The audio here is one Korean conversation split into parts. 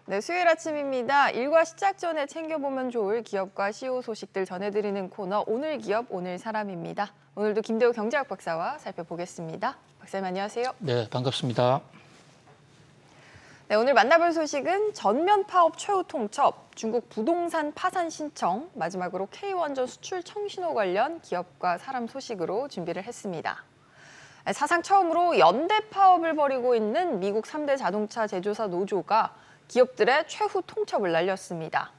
네, 수요일 아침입니다. 일과 시작 전에 챙겨보면 좋을 기업과 CEO 소식들 전해드리는 코너 오늘 기업, 오늘 사람입니다. 오늘도 김대우 경제학 박사와 살펴보겠습니다. 박사님 안녕하세요. 네, 반갑습니다. 네, 오늘 만나볼 소식은 전면 파업 최후 통첩, 중국 부동산 파산 신청, 마지막으로 K원전 수출 청신호 관련 기업과 사람 소식으로 준비를 했습니다. 사상 처음으로 연대 파업을 벌이고 있는 미국 3대 자동차 제조사 노조가 기업들의 최후 통첩을 날렸습니다.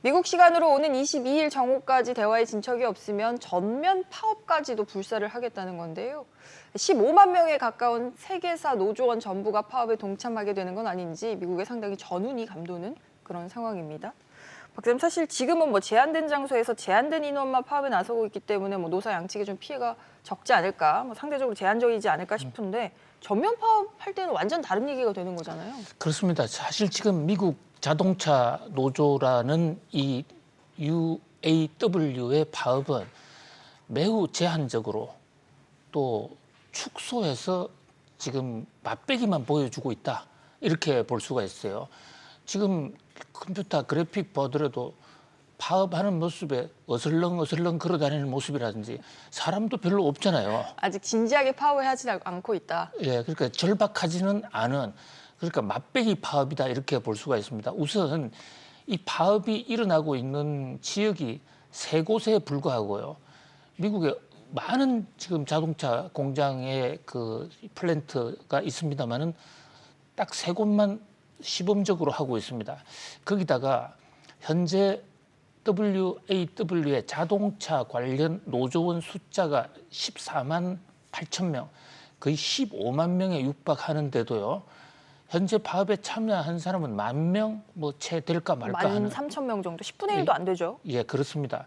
미국 시간으로 오는 22일 정오까지 대화에 진척이 없으면 전면 파업까지도 불사를 하겠다는 건데요. 15만 명에 가까운 세계사 노조원 전부가 파업에 동참하게 되는 건 아닌지 미국에 상당히 전운이 감도는 그런 상황입니다. 박사님, 사실 지금은 제한된 장소에서 제한된 인원만 파업에 나서고 있기 때문에 노사 양측에 좀 피해가 적지 않을까, 상대적으로 제한적이지 않을까 싶은데 전면 파업할 때는 완전 다른 얘기가 되는 거잖아요. 그렇습니다. 사실 지금 미국 자동차 노조라는 이 UAW의 파업은 매우 제한적으로 또 축소해서 지금 맛배기만 보여주고 있다. 이렇게 볼 수가 있어요. 지금 컴퓨터 그래픽 보더라도 파업하는 모습에 어슬렁어슬렁 걸어다니는 모습이라든지 사람도 별로 없잖아요. 아직 진지하게 파업을 하지 않고 있다. 예, 그러니까 절박하지는 않은, 그러니까 맛배기 파업이다 이렇게 볼 수가 있습니다. 우선 이 파업이 일어나고 있는 지역이 세 곳에 불과하고요. 미국에 많은 지금 자동차 공장의 그 플랜트가 있습니다만은 딱 세 곳만 시범적으로 하고 있습니다. 거기다가 현재 WAW의 자동차 관련 노조원 숫자가 14만 8천 명, 거의 15만 명에 육박하는데도요. 현재 파업에 참여한 사람은 1만 명 채 될까 말까 하는. 13,000명 정도, 10분의 1도 안 되죠. 예, 그렇습니다.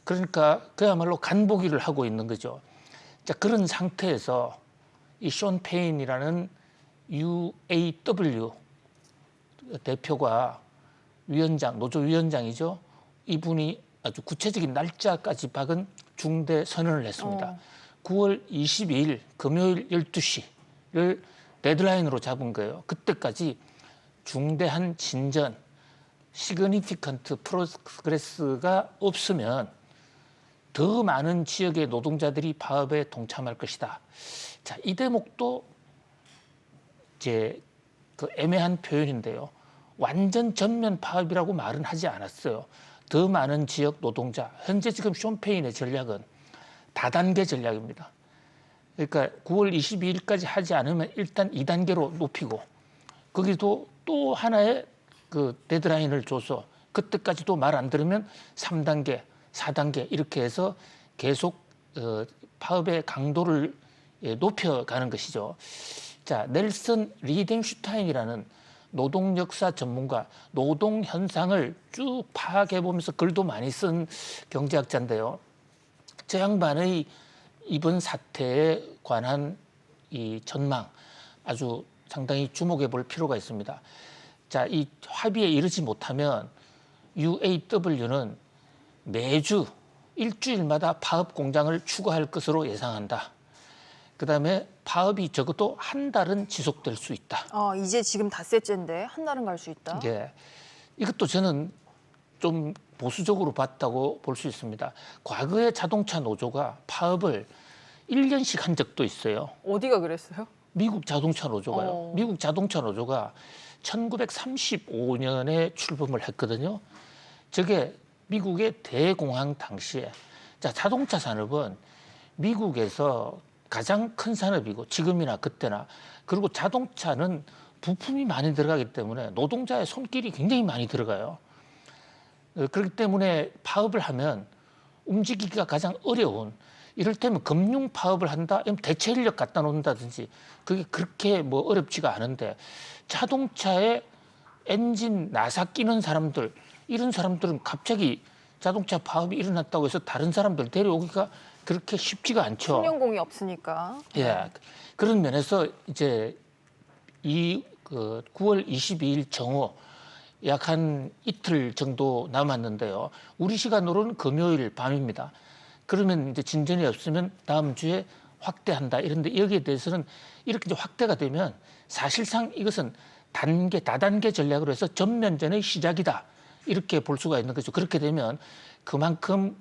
그러니까 그야말로 간보기를 하고 있는 거죠. 자, 그런 상태에서 이 숀 페인이라는 UAW 대표가 노조 위원장이죠. 이분이 아주 구체적인 날짜까지 박은 중대 선언을 했습니다. 9월 22일 금요일 12시를 데드라인으로 잡은 거예요. 그때까지 중대한 진전, 시그니피컨트 프로그레스가 없으면 더 많은 지역의 노동자들이 파업에 동참할 것이다. 자, 이 대목도 이제 그 애매한 표현인데요. 완전 전면 파업이라고 말은 하지 않았어요. 더 많은 지역 노동자, 현재 지금 숀 페인의 전략은 다단계 전략입니다. 그러니까 9월 22일까지 하지 않으면 일단 2단계로 높이고, 거기도 또 하나의 그 데드라인을 줘서 그때까지도 말 안 들으면 3단계, 4단계 이렇게 해서 계속 파업의 강도를 높여가는 것이죠. 자, 넬슨 리덴슈타인이라는 노동 역사 전문가, 노동 현상을 쭉 파악해 보면서 글도 많이 쓴 경제학자인데요. 저 양반의 이번 사태에 관한 이 전망 아주 상당히 주목해 볼 필요가 있습니다. 자, 이 합의에 이르지 못하면 UAW는 매주 일주일마다 파업 공장을 추가할 것으로 예상한다. 그다음에 파업이 적어도 한 달은 지속될 수 있다. 이제 지금 닷새째인데 한 달은 갈 수 있다. 예, 이것도 저는 좀 보수적으로 봤다고 볼 수 있습니다. 과거에 자동차 노조가 파업을 1년씩 한 적도 있어요. 어디가 그랬어요? 미국 자동차 노조가요. 미국 자동차 노조가 1935년에 출범을 했거든요. 저게 미국의 대공황 당시에, 자, 자동차 산업은 미국에서 가장 큰 산업이고 지금이나 그때나, 그리고 자동차는 부품이 많이 들어가기 때문에 노동자의 손길이 굉장히 많이 들어가요. 그렇기 때문에 파업을 하면 움직이기가 가장 어려운, 이를테면 금융 파업을 한다, 대체 인력 갖다 놓는다든지 그게 그렇게 어렵지가 않은데, 자동차에 엔진 나사 끼는 사람들, 이런 사람들은 갑자기 자동차 파업이 일어났다고 해서 다른 사람들 데려오기가 그렇게 쉽지가 않죠. 숙련공이 없으니까. 예, 그런 면에서 이제 이 9월 22일 정오 약 한 이틀 정도 남았는데요. 우리 시간으로는 금요일 밤입니다. 그러면 이제 진전이 없으면 다음 주에 확대한다 이런데, 여기에 대해서는 이렇게 이제 확대가 되면 사실상 이것은 다단계 전략으로 해서 전면전의 시작이다. 이렇게 볼 수가 있는 거죠. 그렇게 되면 그만큼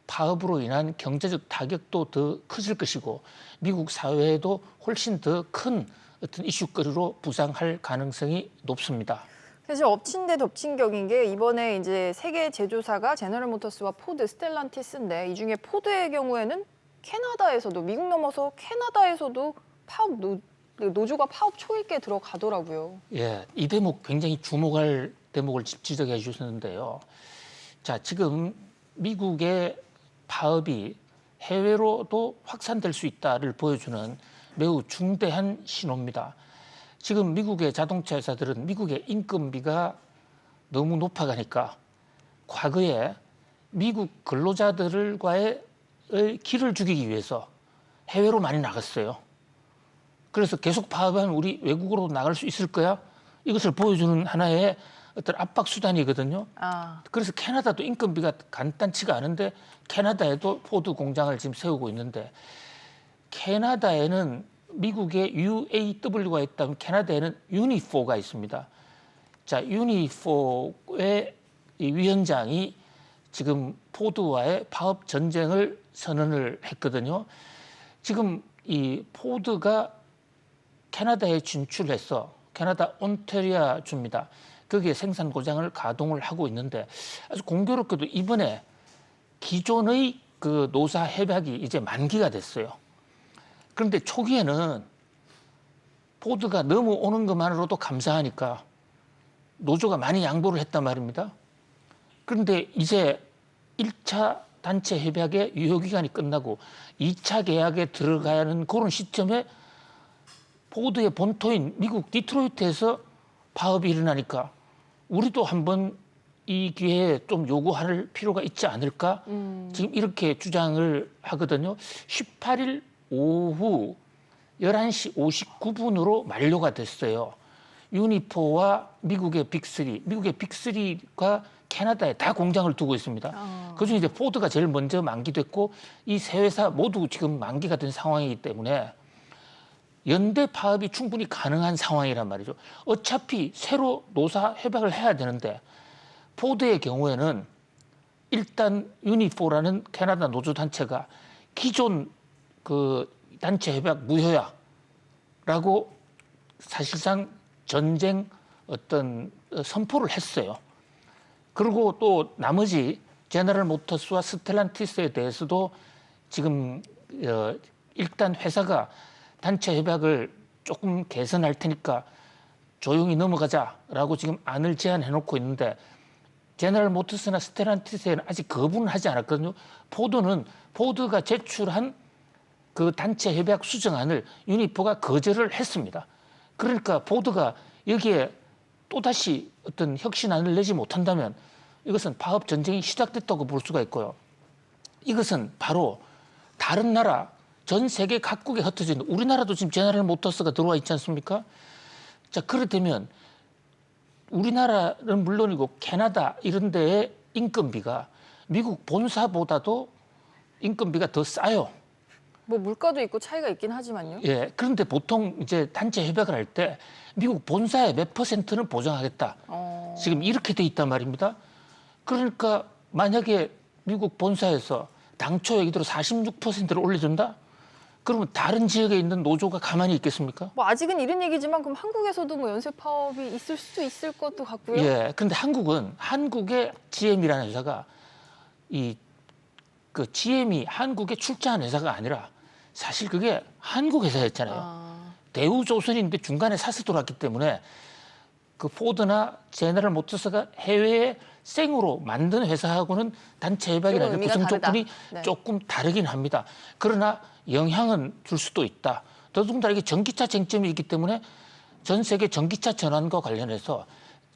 파업으로 인한 경제적 타격도 더 커질 것이고 미국 사회에도 훨씬 더 큰 어떤 이슈거리로 부상할 가능성이 높습니다. 사실 엎친 데 덮친 격인 게 이번에 이제 세계 제조사가 제너럴모터스와 포드, 스텔란티스인데 이 중에 포드의 경우에는 캐나다에서도 미국 넘어서 캐나다에서도 노조가 파업 초읽기에 들어가더라고요. 예, 이 대목 굉장히 주목할 대목을 지적해 주셨는데요. 자, 지금 미국의 파업이 해외로도 확산될 수 있다를 보여주는 매우 중대한 신호입니다. 지금 미국의 자동차 회사들은 미국의 인건비가 너무 높아가니까 과거에 미국 근로자들과의 길을 죽이기 위해서 해외로 많이 나갔어요. 그래서 계속 파업하면 우리 외국으로 나갈 수 있을 거야? 이것을 보여주는 하나의 어떤 압박 수단이거든요. 그래서 캐나다도 인건비가 간단치가 않은데 캐나다에도 포드 공장을 지금 세우고 있는데 캐나다에는 미국의 UAW가 있다면 캐나다에는 유니포가 있습니다. 자, 유니포의 위원장이 지금 포드와의 파업 전쟁을 선언을 했거든요. 지금 이 포드가 캐나다에 진출해서 캐나다 온타리아 주입니다. 거기에 생산 고장을 가동을 하고 있는데 아주 공교롭게도 이번에 기존의 그 노사 협약이 이제 만기가 됐어요. 그런데 초기에는 포드가 넘어오는 것만으로도 감사하니까 노조가 많이 양보를 했단 말입니다. 그런데 이제 1차 단체 협약의 유효기간이 끝나고 2차 계약에 들어가는 그런 시점에 포드의 본토인 미국 디트로이트에서 파업이 일어나니까 우리도 한번 이 기회에 좀 요구할 필요가 있지 않을까? 지금 이렇게 주장을 하거든요. 18일 오후 11시 59분으로 만료가 됐어요. 유니포와 미국의 빅3가 캐나다에 다 공장을 두고 있습니다. 그중에 이제 포드가 제일 먼저 만기됐고 이 세 회사 모두 지금 만기가 된 상황이기 때문에 연대 파업이 충분히 가능한 상황이란 말이죠. 어차피 새로 노사 협약을 해야 되는데 포드의 경우에는 일단 유니포라는 캐나다 노조 단체가 기존 그 단체 협약 무효야라고 사실상 전쟁 어떤 선포를 했어요. 그리고 또 나머지 제너럴 모터스와 스텔란티스에 대해서도 지금 일단 회사가 단체 협약을 조금 개선할 테니까 조용히 넘어가자라고 지금 안을 제안해 놓고 있는데 제너럴 모터스나 스텔란티스에는 아직 거부는 하지 않았거든요. 포드가 제출한 그 단체 협약 수정안을 유니포가 거절을 했습니다. 그러니까 포드가 여기에 또다시 어떤 혁신안을 내지 못한다면 이것은 파업 전쟁이 시작됐다고 볼 수가 있고요. 이것은 바로 다른 나라 전 세계 각국에 흩어진 우리나라도 지금 제너럴 모터스가 들어와 있지 않습니까? 자, 그렇다면 우리나라는 물론이고 캐나다 이런 데의 인건비가 미국 본사보다도 인건비가 더 싸요. 뭐 물가도 있고 차이가 있긴 하지만요. 예. 그런데 보통 이제 단체 협약을 할 때 미국 본사의 몇 %는 보장하겠다. 지금 이렇게 돼 있단 말입니다. 그러니까 만약에 미국 본사에서 당초 얘기대로 46%를 올려준다? 그러면 다른 지역에 있는 노조가 가만히 있겠습니까? 뭐 아직은 이런 얘기지만 그럼 한국에서도 뭐 연쇄 파업이 있을 수도 있을 것도 같고요. 예. 그런데 한국의 GM이라는 회사가 그 GM이 한국에 출자한 회사가 아니라 사실 그게 한국 회사였잖아요. 대우조선인데 중간에 사서 돌았기 때문에 그 포드나 제너럴 모터스가 해외에 생으로 만든 회사하고는 단체 협약이나 구성 조건이 조금 다르긴 합니다. 그러나 영향은 줄 수도 있다. 더군다나 이게 전기차 쟁점이 있기 때문에 전 세계 전기차 전환과 관련해서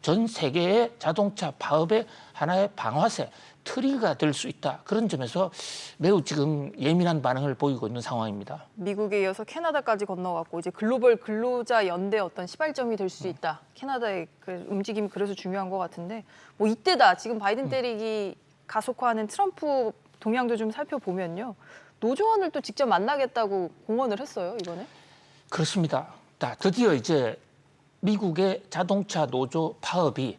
전 세계의 자동차 파업의 하나의 방아쇠, 트리거가 될 수 있다. 그런 점에서 매우 지금 예민한 반응을 보이고 있는 상황입니다. 미국에 이어서 캐나다까지 건너갔고 이제 글로벌 근로자 연대 어떤 시발점이 될 수 있다. 캐나다의 그 움직임이 그래서 중요한 것 같은데 뭐 이때다. 지금 바이든 때리기 가속화하는 트럼프 동향도 좀 살펴보면요. 노조원을 또 직접 만나겠다고 공언을 했어요, 이번에. 그렇습니다. 드디어 이제 미국의 자동차 노조 파업이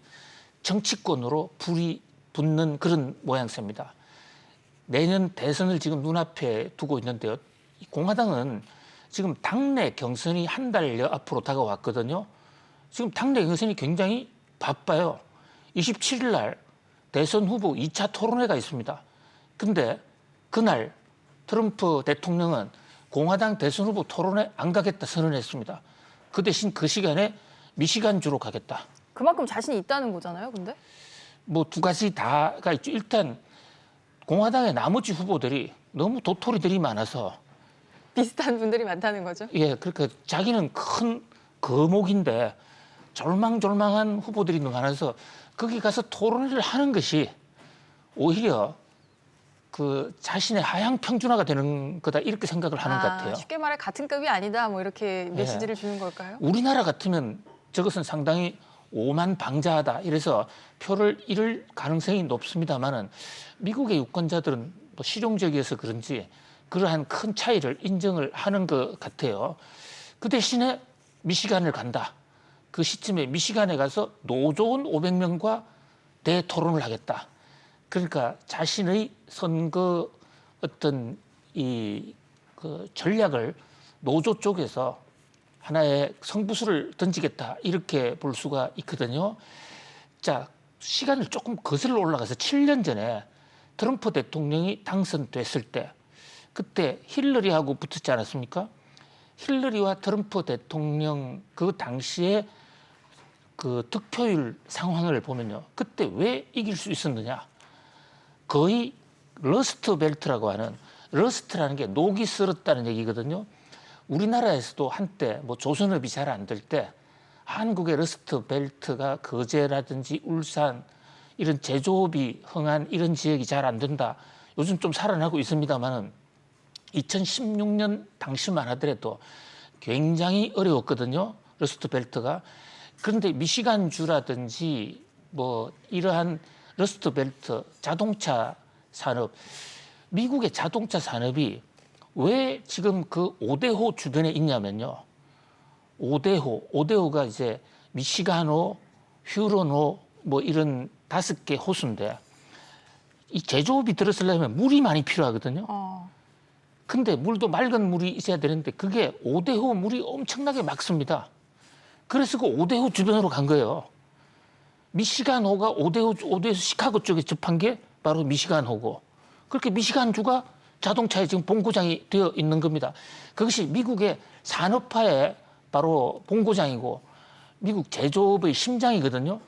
정치권으로 불이 붙는 그런 모양새입니다. 내년 대선을 지금 눈앞에 두고 있는데요. 공화당은 지금 당내 경선이 한 달여 앞으로 다가왔거든요. 지금 당내 경선이 굉장히 바빠요. 27일 날 대선 후보 2차 토론회가 있습니다. 근데 그날 트럼프 대통령은 공화당 대선 후보 토론회 안 가겠다 선언했습니다. 그 대신 그 시간에 미시간주로 가겠다. 그만큼 자신이 있다는 거잖아요, 근데? 뭐 두 가지 다가 있죠. 일단 공화당의 나머지 후보들이 너무 도토리들이 많아서 비슷한 분들이 많다는 거죠. 예, 그러니까 자기는 큰 거목인데 절망절망한 후보들이 많아서 거기 가서 토론회를 하는 것이 오히려 그 자신의 하향 평준화가 되는 거다 이렇게 생각을 하는 것 같아요. 쉽게 말해 같은 급이 아니다 뭐 이렇게 메시지를 주는 걸까요? 우리나라 같으면 저것은 상당히 오만방자하다 이래서 표를 잃을 가능성이 높습니다만은 미국의 유권자들은 뭐 실용적이어서 그런지 그러한 큰 차이를 인정을 하는 것 같아요. 그 대신에 미시간을 간다. 그 시점에 미시간에 가서 노조원 500명과 대토론을 하겠다. 그러니까 자신의 선거 어떤 그 전략을 노조 쪽에서 하나의 성부수를 던지겠다 이렇게 볼 수가 있거든요. 자, 시간을 조금 거슬러 올라가서 7년 전에 트럼프 대통령이 당선됐을 때 그때 힐러리하고 붙었지 않았습니까? 힐러리와 트럼프 대통령 그 당시에 그 득표율 상황을 보면요. 그때 왜 이길 수 있었느냐? 거의 러스트 벨트라고 하는 러스트라는 게 녹이 슬었다는 얘기거든요. 우리나라에서도 한때 뭐 조선업이 잘 안 될 때 한국의 러스트 벨트가 거제라든지 울산 이런 제조업이 흥한 이런 지역이 잘 안 된다. 요즘 좀 살아나고 있습니다만은 2016년 당시만 하더라도 굉장히 어려웠거든요. 러스트 벨트가. 그런데 미시간주라든지 뭐 이러한 러스트 벨트 자동차 산업 미국의 자동차 산업이 왜 지금 그 오데호 주변에 있냐면요. 오데호가 이제 미시간호, 휴런호 뭐 이런 5개 호수인데 이 제조업이 들어서려면 물이 많이 필요하거든요. 근데 물도 맑은 물이 있어야 되는데 그게 오데호 물이 엄청나게 맑습니다. 그래서 그 오데호 주변으로 간 거예요. 미시간호가 오데호에서 시카고 쪽에 접한 게 바로 미시간호고 그렇게 미시간주가 자동차의 지금 본고장이 되어 있는 겁니다. 그것이 미국의 산업화의 바로 본고장이고 미국 제조업의 심장이거든요.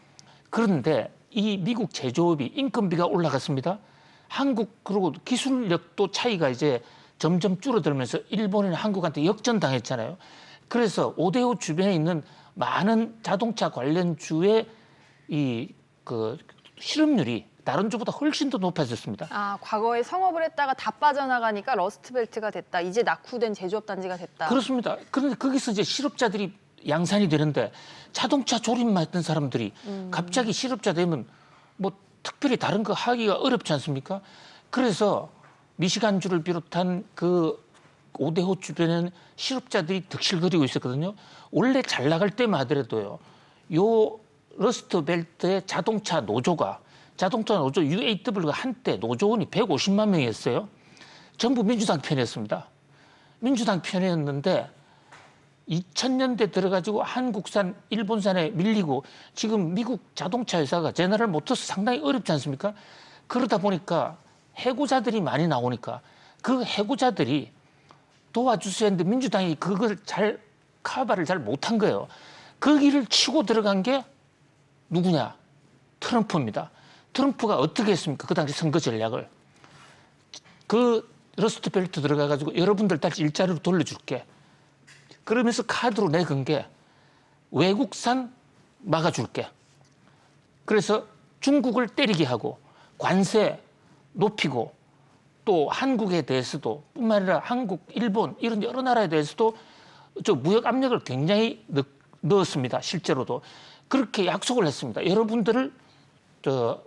그런데 이 미국 제조업이 인건비가 올라갔습니다. 한국 그리고 기술력도 차이가 이제 점점 줄어들면서 일본이나 한국한테 역전당했잖아요. 그래서 오데오 주변에 있는 많은 자동차 관련주의 그 실업률이 다른 주보다 훨씬 더 높아졌습니다. 과거에 성업을 했다가 다 빠져나가니까 러스트벨트가 됐다. 이제 낙후된 제조업 단지가 됐다. 그렇습니다. 그런데 거기서 이제 실업자들이 양산이 되는데 자동차 조립만 했던 사람들이 갑자기 실업자 되면 뭐 특별히 다른 거 하기가 어렵지 않습니까? 그래서 미시간주를 비롯한 그 오데호 주변에는 실업자들이 득실거리고 있었거든요. 원래 잘 나갈 때만 하더라도요. 요 러스트벨트의 자동차 노조 UAW가 한때 노조원이 150만 명이었어요. 전부 민주당 편이었습니다. 민주당 편이었는데 2000년대 들어가지고 한국산, 일본산에 밀리고 지금 미국 자동차 회사가 제너럴 모터스 상당히 어렵지 않습니까? 그러다 보니까 해고자들이 많이 나오니까 그 해고자들이 도와주셔야 했는데 민주당이 그걸 카바를 잘 못한 거예요. 그 길을 치고 들어간 게 누구냐? 트럼프입니다. 트럼프가 어떻게 했습니까? 그 당시 선거 전략을. 그 러스트벨트 들어가가지고 여러분들 다시 일자리로 돌려줄게. 그러면서 카드로 내건 게 외국산 막아줄게. 그래서 중국을 때리게 하고 관세 높이고 또 한국에 대해서도 뿐만 아니라 한국, 일본 이런 여러 나라에 대해서도 무역 압력을 굉장히 넣었습니다. 실제로도. 그렇게 약속을 했습니다. 여러분들을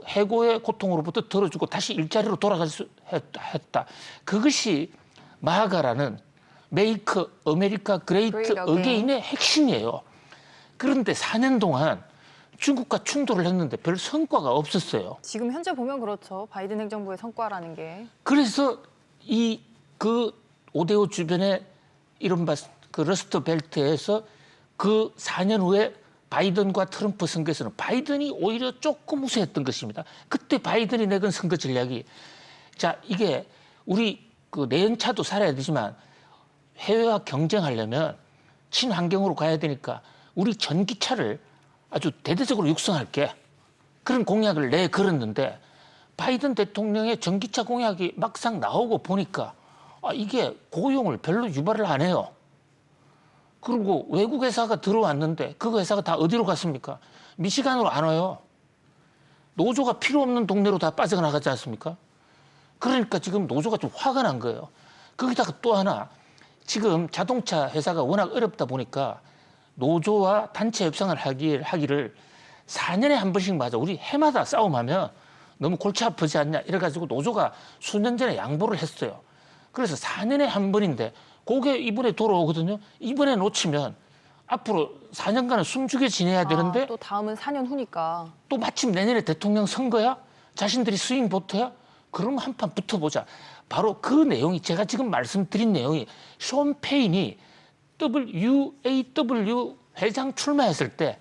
해고의 고통으로부터 덜어주고 다시 일자리로 돌아갈 수 했다. 그것이 마가라는 메이크 아메리카 그레이트 어게인의 핵심이에요. 그런데 4년 동안 중국과 충돌을 했는데 별 성과가 없었어요. 지금 현재 보면 그렇죠. 바이든 행정부의 성과라는 게. 그래서 그 오데오 주변에 이른바 그 러스트 벨트에서 그 4년 후에 바이든과 트럼프 선거에서는 바이든이 오히려 조금 우세했던 것입니다. 그때 바이든이 내건 선거 전략이 자 이게 우리 그 내연차도 살아야 되지만 해외와 경쟁하려면 친환경으로 가야 되니까 우리 전기차를 아주 대대적으로 육성할게. 그런 공약을 내걸었는데 바이든 대통령의 전기차 공약이 막상 나오고 보니까 이게 고용을 별로 유발을 안 해요. 그리고 외국 회사가 들어왔는데 그 회사가 다 어디로 갔습니까? 미시간으로 안 와요. 노조가 필요 없는 동네로 다 빠져나가지 않습니까? 그러니까 지금 노조가 좀 화가 난 거예요. 거기다가 또 하나 지금 자동차 회사가 워낙 어렵다 보니까 노조와 단체 협상을 하기를 4년에 한 번씩 맞아. 우리 해마다 싸움하면 너무 골치 아프지 않냐 이래가지고 노조가 수년 전에 양보를 했어요. 그래서 4년에 한 번인데 그게 이번에 돌아오거든요. 이번에 놓치면 앞으로 4년간은 숨죽여 지내야 되는데 또 다음은 4년 후니까. 또 마침 내년에 대통령 선거야? 자신들이 스윙 보트야? 그러면 한판 붙어보자. 바로 그 내용이 제가 지금 말씀드린 내용이 숀 페인이 UAW 회장 출마했을 때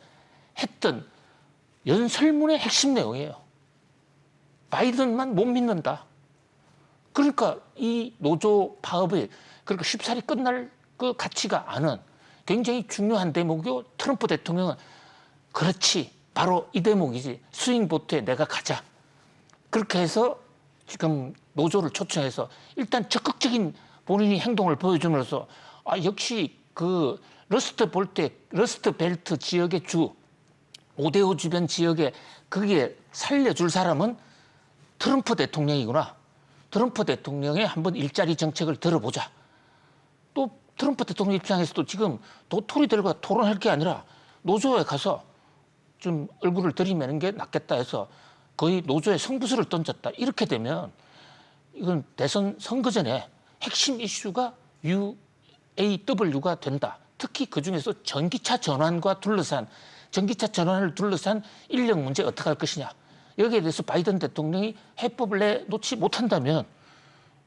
했던 연설문의 핵심 내용이에요. 바이든만 못 믿는다. 그러니까 이 노조 파업이 그렇게 쉽사리 끝날 것 같지가 않은 굉장히 중요한 대목이고 트럼프 대통령은 그렇지 바로 이 대목이지 스윙보트에 내가 가자. 그렇게 해서 지금 노조를 초청해서 일단 적극적인 본인이 행동을 보여줌으로써 역시 그 러스트 벨트 지역의 주 오데오 주변 지역에 거기에 살려줄 사람은 트럼프 대통령이구나. 트럼프 대통령의 한번 일자리 정책을 들어보자. 또 트럼프 대통령 입장에서도 지금 도토리들과 토론할 게 아니라 노조에 가서 좀 얼굴을 들이매는 게 낫겠다 해서 거의 노조에 성부수를 던졌다. 이렇게 되면 이건 대선 선거 전에 핵심 이슈가 UAW가 된다. 특히 그중에서 전기차 전환을 둘러싼 인력 문제 어떻게 할 것이냐. 여기에 대해서 바이든 대통령이 해법을 내놓지 못한다면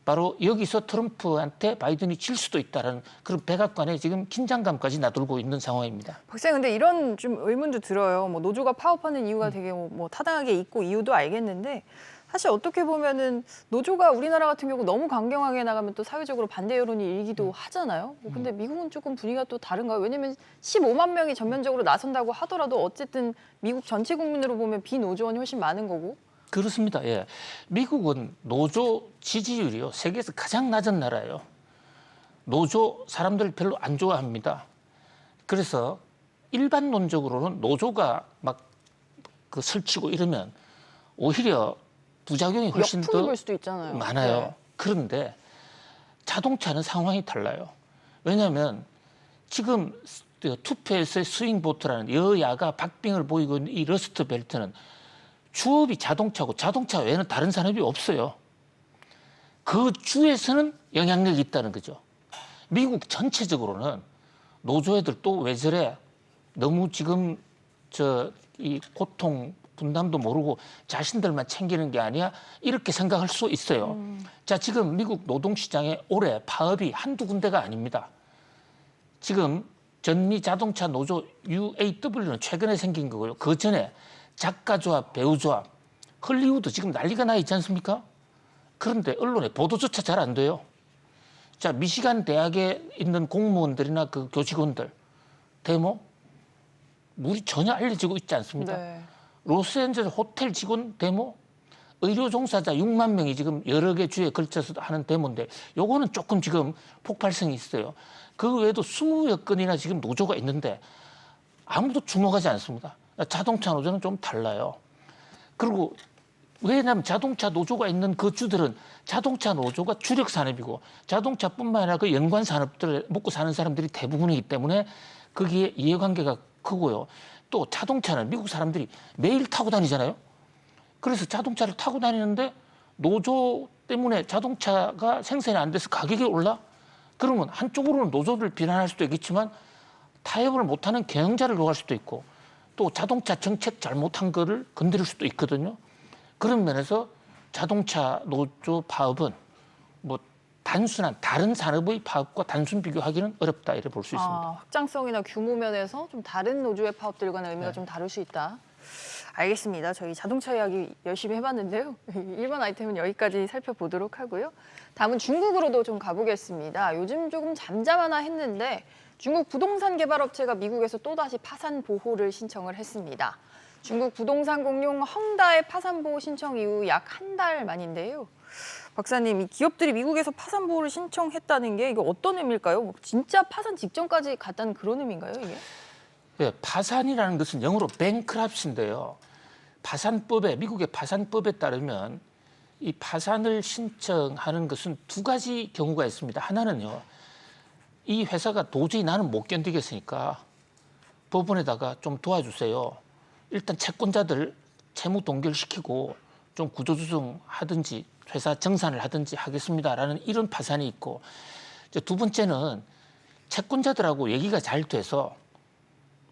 바로 여기서 트럼프한테 바이든이 질 수도 있다는 그런 백악관의 지금 긴장감까지 나돌고 있는 상황입니다. 박사님, 근데 이런 좀 의문도 들어요. 뭐 노조가 파업하는 이유가 되게 뭐 타당하게 있고 이유도 알겠는데 사실 어떻게 보면은 노조가 우리나라 같은 경우 너무 강경하게 나가면 또 사회적으로 반대 여론이 일기도 하잖아요. 뭐 근데 미국은 조금 분위기가 또 다른가요? 왜냐면 15만 명이 전면적으로 나선다고 하더라도 어쨌든 미국 전체 국민으로 보면 비노조원이 훨씬 많은 거고. 그렇습니다. 예. 미국은 노조 지지율이요. 세계에서 가장 낮은 나라예요. 노조 사람들 별로 안 좋아합니다. 그래서 일반론적으로는 노조가 막 그 설치고 이러면 오히려 부작용이 훨씬 역풍이 더 불 수도 있잖아요. 많아요. 네. 그런데 자동차는 상황이 달라요. 왜냐하면 지금 투표에서의 스윙보트라는 여야가 박빙을 보이고 있는 이 러스트 벨트는 주업이 자동차고 자동차 외에는 다른 산업이 없어요. 그 주에서는 영향력이 있다는 거죠. 미국 전체적으로는 노조애들 또 왜 저래 너무 지금 이 고통 분담도 모르고 자신들만 챙기는 게 아니야 이렇게 생각할 수 있어요. 자, 지금 미국 노동시장에 올해 파업이 한두 군데가 아닙니다. 지금 전미 자동차 노조 UAW는 최근에 생긴 거고요. 그 전에 작가조합, 배우조합, 헐리우드 지금 난리가 나 있지 않습니까? 그런데 언론에 보도조차 잘 안 돼요. 자, 미시간 대학에 있는 공무원들이나 그 교직원들 데모 우리 전혀 알려지고 있지 않습니다. 네. 로스앤젤레스 호텔 직원 데모, 의료 종사자 6만 명이 지금 여러 개 주에 걸쳐서 하는 데모인데 요거는 조금 지금 폭발성이 있어요. 그 외에도 20여 건이나 지금 노조가 있는데 아무도 주목하지 않습니다. 자동차 노조는 좀 달라요. 그리고 왜냐하면 자동차 노조가 있는 그 주들은 자동차 노조가 주력 산업이고 자동차뿐만 아니라 그 연관 산업들을 먹고 사는 사람들이 대부분이기 때문에 거기에 이해관계가 크고요. 또 자동차는 미국 사람들이 매일 타고 다니잖아요. 그래서 자동차를 타고 다니는데 노조 때문에 자동차가 생산이 안 돼서 가격이 올라? 그러면 한쪽으로는 노조를 비난할 수도 있겠지만 타협을 못하는 경영자를 요구할 수도 있고 또 자동차 정책 잘못한 거를 건드릴 수도 있거든요. 그런 면에서 자동차 노조 파업은 뭐 단순한 다른 산업의 파업과 단순 비교하기는 어렵다 이렇게 볼 수 있습니다. 확장성이나 규모 면에서 좀 다른 노조의 파업들과는 의미가 좀 다를 수 있다. 알겠습니다. 저희 자동차 이야기 열심히 해봤는데요. 1번 아이템은 여기까지 살펴보도록 하고요. 다음은 중국으로도 좀 가보겠습니다. 요즘 조금 잠잠하나 했는데 중국 부동산 개발업체가 미국에서 또다시 파산 보호를 신청을 했습니다. 중국 부동산 공룡 헝다의 파산 보호 신청 이후 약 한 달 만인데요. 박사님, 이 기업들이 미국에서 파산 보호를 신청했다는 게 이게 어떤 의미일까요? 뭐 진짜 파산 직전까지 갔다는 그런 의미인가요, 이게? 네, 파산이라는 것은 영어로 뱅크랍시인데요. 파산법에 미국의 파산법에 따르면 이 파산을 신청하는 것은 두 가지 경우가 있습니다. 하나는요, 이 회사가 도저히 나는 못 견디겠으니까 법원에다가 좀 도와주세요. 일단 채권자들 채무 동결시키고 좀 구조조정하든지 회사 정산을 하든지 하겠습니다라는 이런 파산이 있고, 이제 두 번째는 채권자들하고 얘기가 잘 돼서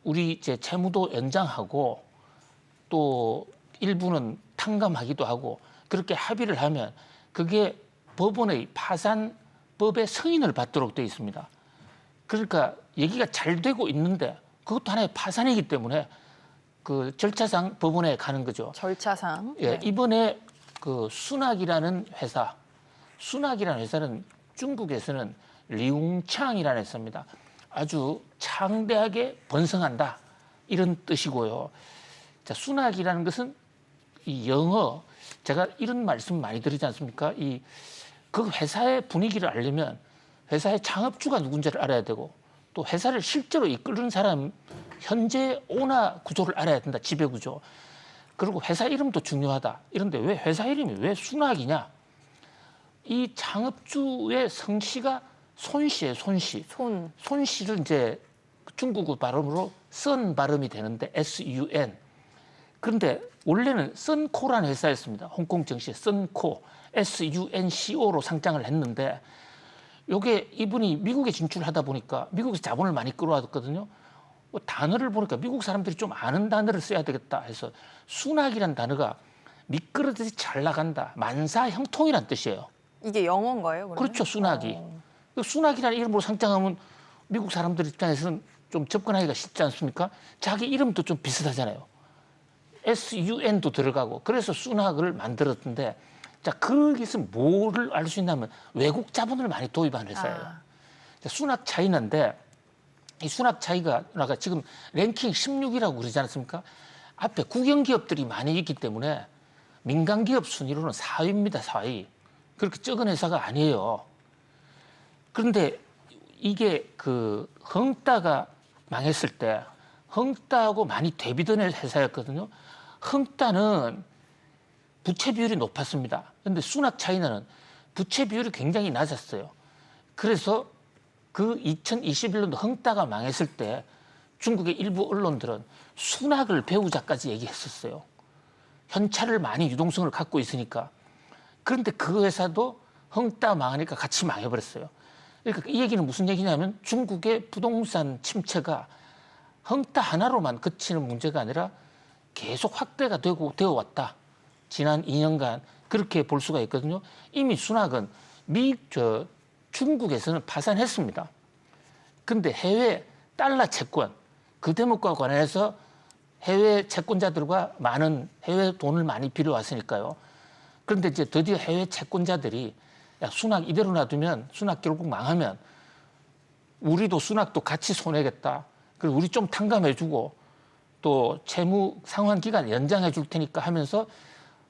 우리 이제 채무도 연장하고 또 일부는 탕감하기도 하고 그렇게 합의를 하면 그게 법원의 파산법의 승인을 받도록 되어 있습니다. 그러니까 얘기가 잘 되고 있는데 그것도 하나의 파산이기 때문에 그 절차상 법원에 가는 거죠. 절차상. 예, 네. 이번에 그 순학이라는 회사는 중국에서는 리웅창이라는 회사입니다. 아주 창대하게 번성한다 이런 뜻이고요. 자, 순학이라는 것은 이 영어, 제가 이런 말씀 많이 드리지 않습니까? 그 회사의 분위기를 알려면 회사의 창업주가 누군지를 알아야 되고 또 회사를 실제로 이끄는 사람 현재 오너 구조를 알아야 된다. 지배 구조. 그리고 회사 이름도 중요하다. 이런데 왜 회사 이름이 왜 순학이냐? 이 창업주의 성씨가 손씨예요. 손씨. 손씨를 이제 중국어 발음으로 선 발음이 되는데 SUN. 그런데 원래는 썬코라는 회사였습니다. 홍콩 정시에 썬코, SUNCO로 상장을 했는데 요게 이분이 미국에 진출하다 보니까 미국에서 자본을 많이 끌어왔거든요. 단어를 보니까 미국 사람들이 좀 아는 단어를 써야 되겠다 해서 순학이라는 단어가 미끄러듯이 잘 나간다. 만사형통이란 뜻이에요. 이게 영어인가요? 그러면? 그렇죠. 순학이. 순학이라는 이름으로 상장하면 미국 사람들 입장에서는 좀 접근하기가 쉽지 않습니까? 자기 이름도 좀 비슷하잖아요. SUN도 들어가고 그래서 순학을 만들었는데 자, 거기서 뭐를 알 수 있냐면 외국 자본을 많이 도입한 회사예요. 자, 순학 차이나인데 이 순학 차이가 지금 랭킹 16이라고 그러지 않습니까? 앞에 국영기업들이 많이 있기 때문에 민간기업 순위로는 4위입니다. 4위. 그렇게 적은 회사가 아니에요. 그런데 이게 그 헝다가 망했을 때 헝다하고 많이 대비된 회사였거든요. 헝다는 부채 비율이 높았습니다. 그런데 순학 차이나는 부채 비율이 굉장히 낮았어요. 그래서 그 2021년도 헝다가 망했을 때 중국의 일부 언론들은 순학을 배우자까지 얘기했었어요. 현찰을 많이 유동성을 갖고 있으니까. 그런데 그 회사도 헝다 망하니까 같이 망해버렸어요. 그러니까 이 얘기는 무슨 얘기냐면 중국의 부동산 침체가 헝다 하나로만 그치는 문제가 아니라 계속 확대가 되어 왔다. 지난 2년간 그렇게 볼 수가 있거든요. 이미 순학은 중국에서는 파산했습니다. 그런데 해외 달러 채권 그 대목과 관해서 해외 채권자들과 많은 해외 돈을 많이 빌려왔으니까요. 그런데 이제 드디어 해외 채권자들이 야, 순학 이대로 놔두면 순학 결국 망하면 우리도 순학도 같이 손해겠다. 그리고 우리 좀 탕감해주고 또 채무 상환 기간 연장해 줄 테니까 하면서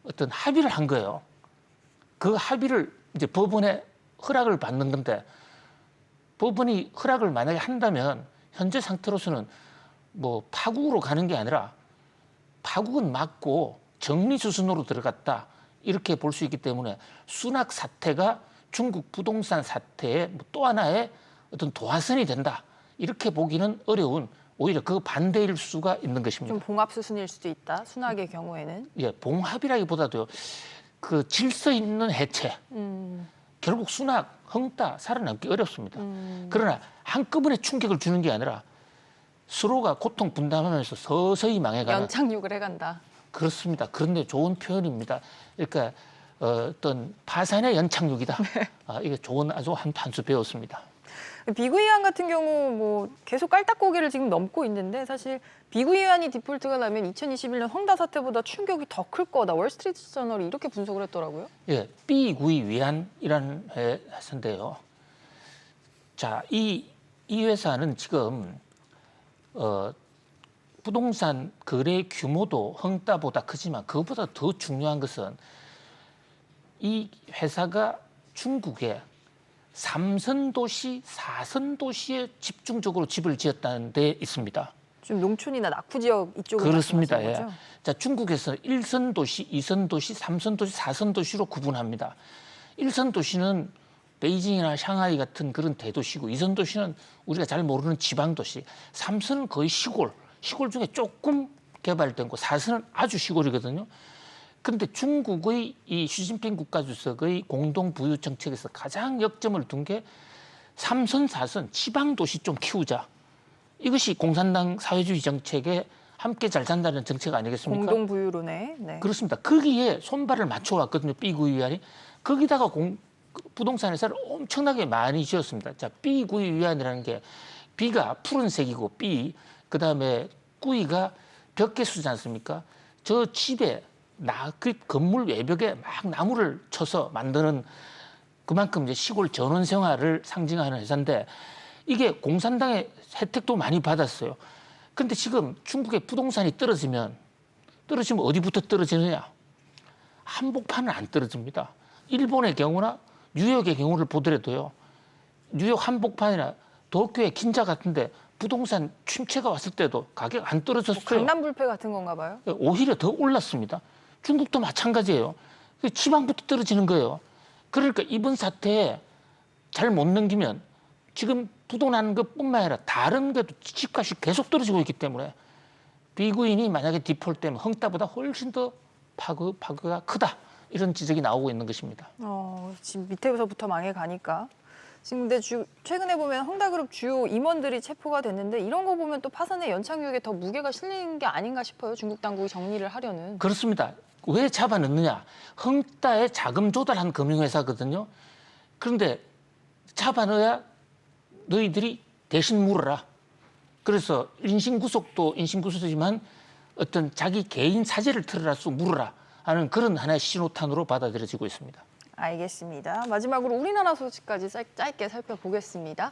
어떤 합의를 한 거예요. 그 합의를 이제 법원에 허락을 받는 건데 법원이 허락을 만약에 한다면 현재 상태로서는 뭐 파국으로 가는 게 아니라 파국은 막고 정리 수순으로 들어갔다. 이렇게 볼 수 있기 때문에 순학 사태가 중국 부동산 사태의 또 하나의 어떤 도화선이 된다. 이렇게 보기는 어려운 오히려 그 반대일 수가 있는 것입니다. 좀 봉합 수순일 수도 있다. 순학의 경우에는. 예, 봉합이라기보다도 그 질서 있는 해체. 결국 순학, 헝다 살아남기 어렵습니다. 그러나 한꺼번에 충격을 주는 게 아니라 서로가 고통 분담하면서 서서히 망해가는. 연착륙을 해간다. 그렇습니다. 그런데 좋은 표현입니다. 그러니까 어떤 파산의 연착륙이다. 이게 좋은 아주 한 수 배웠습니다. 비구이안 같은 경우 뭐 계속 깔딱고개를 지금 넘고 있는데 사실 비구이안이 디폴트가 나면 2021년 헝다 사태보다 충격이 더 클 거다. 월스트리트 저널이 이렇게 분석을 했더라고요. 예, B구이 위안이라는 회사인데요. 자, 이 회사는 지금 부동산 거래 규모도 헝다보다 크지만 그것보다 더 중요한 것은 이 회사가 중국에 3선도시, 4선도시에 집중적으로 집을 지었다는 데 있습니다. 좀 농촌이나 낙후 지역 이쪽을 그렇습니다. 말씀하시는 예. 거죠? 자, 중국에서 1선도시, 2선도시, 3선도시, 4선도시로 구분합니다. 1선도시는 베이징이나 샹하이 같은 그런 대도시고 2선도시는 우리가 잘 모르는 지방도시, 3선은 거의 시골 중에 조금 개발된 곳, 4선은 아주 시골이거든요. 그런데 중국의 이 시진핑 국가주석의 공동 부유 정책에서 가장 역점을 둔 게 3선, 4선 지방도시 좀 키우자. 이것이 공산당 사회주의 정책에 함께 잘 산다는 정책 아니겠습니까? 공동 부유로네. 네. 그렇습니다. 거기에 손발을 맞춰왔거든요. B구이 위안이. 거기다가 부동산 회사를 엄청나게 많이 지었습니다. 자, B구이 위안이라는 게 B가 푸른색이고 B, 그다음에 구이가 벽계수지 않습니까? 저 집에 그 건물 외벽에 막 나무를 쳐서 만드는 그만큼 이제 시골 전원 생활을 상징하는 회사인데 이게 공산당의 혜택도 많이 받았어요. 그런데 지금 중국의 부동산이 떨어지면 어디부터 떨어지느냐? 한복판은 안 떨어집니다. 일본의 경우나 뉴욕의 경우를 보더라도요. 뉴욕 한복판이나 도쿄의 긴자 같은데 부동산 침체가 왔을 때도 가격 안 떨어졌어요. 강남 불패 같은 건가 봐요. 오히려 더 올랐습니다. 중국도 마찬가지예요. 지방부터 떨어지는 거예요. 그러니까 이번 사태에 잘 못 넘기면 지금 부도나는 것뿐만 아니라 다른 것도 집값이 계속 떨어지고 있기 때문에 비구인이 만약에 디폴트되면 헝다보다 훨씬 더 파급가 크다. 이런 지적이 나오고 있는 것입니다. 지금 밑에서부터 망해가니까. 지금 근데 최근에 보면 헝다그룹 주요 임원들이 체포가 됐는데 이런 거 보면 또 파산의 연착륙에 더 무게가 실리는 게 아닌가 싶어요. 중국 당국이 정리를 하려는. 그렇습니다. 왜 잡아넣느냐? 헝다에 자금 조달한 금융회사거든요. 그런데 잡아넣어야 너희들이 대신 물어라. 그래서 인신구속도 인신구속이지만 어떤 자기 개인 사재를 털어라서 물어라 하는 그런 하나의 신호탄으로 받아들여지고 있습니다. 알겠습니다. 마지막으로 우리나라 소식까지 짧게 살펴보겠습니다.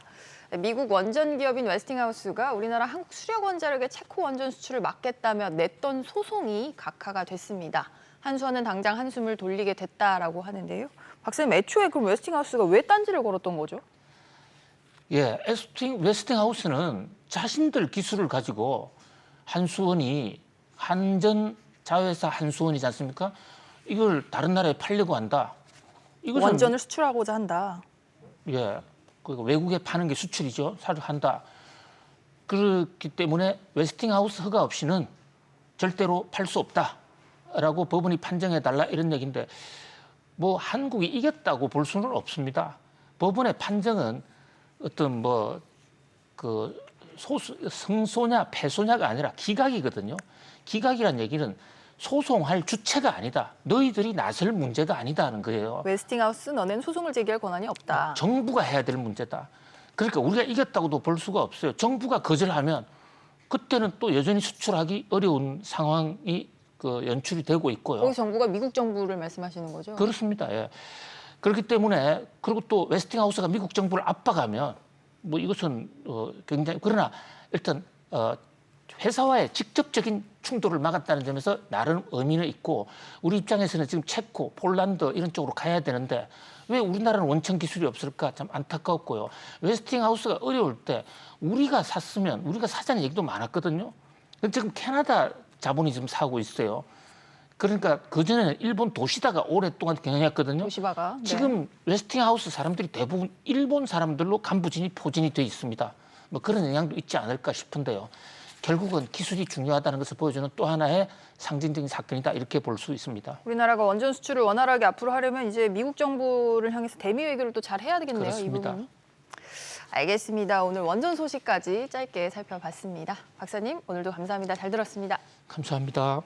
미국 원전 기업인 웨스팅하우스가 우리나라 한국 수력 원자력의 체코 원전 수출을 막겠다며 냈던 소송이 각하가 됐습니다. 한수원은 당장 한숨을 돌리게 됐다라고 하는데요. 박사님, 애초에 그럼 웨스팅하우스가 왜 딴지를 걸었던 거죠? 예, 웨스팅하우스는 자신들 기술을 가지고 한수원이 한전 자회사 한수원이지 않습니까? 이걸 다른 나라에 팔려고 한다. 이것은 원전을 수출하고자 한다. 예, 그리고 외국에 파는 게 수출이죠. 한다. 그렇기 때문에 웨스팅하우스 허가 없이는 절대로 팔 수 없다라고 법원이 판정해달라 이런 얘기인데 뭐 한국이 이겼다고 볼 수는 없습니다. 법원의 판정은 어떤 그 성소냐 패소냐가 아니라 기각이거든요. 기각이란 얘기는 소송할 주체가 아니다. 너희들이 나설 문제가 아니다는 거예요. 웨스팅하우스 너네는 소송을 제기할 권한이 없다. 정부가 해야 될 문제다. 그러니까 우리가 이겼다고도 볼 수가 없어요. 정부가 거절하면 그때는 또 여전히 수출하기 어려운 상황이 연출이 되고 있고요. 거기 정부가 미국 정부를 말씀하시는 거죠? 그렇습니다. 예. 그렇기 때문에 그리고 또 웨스팅하우스가 미국 정부를 압박하면 뭐 이것은 굉장히 그러나 일단 회사와의 직접적인 충돌을 막았다는 점에서 나름 의미는 있고 우리 입장에서는 지금 체코, 폴란드 이런 쪽으로 가야 되는데 왜 우리나라는 원천 기술이 없을까 참 안타깝고요. 웨스팅하우스가 어려울 때 우리가 샀으면 우리가 사자는 얘기도 많았거든요. 지금 캐나다 자본이 지금 사고 있어요. 그러니까 그전에는 일본 도시다가 오랫동안 경영했거든요. 도시바가. 네. 지금 웨스팅하우스 사람들이 대부분 일본 사람들로 간부진이 포진이 돼 있습니다. 뭐 그런 영향도 있지 않을까 싶은데요. 결국은 기술이 중요하다는 것을 보여주는 또 하나의 상징적인 사건이다 이렇게 볼 수 있습니다. 우리나라가 원전 수출을 원활하게 앞으로 하려면 이제 미국 정부를 향해서 대미 외교를 또 잘 해야 되겠네요. 그렇습니다. 이 부분. 알겠습니다. 오늘 원전 소식까지 짧게 살펴봤습니다. 박사님, 오늘도 감사합니다. 잘 들었습니다. 감사합니다.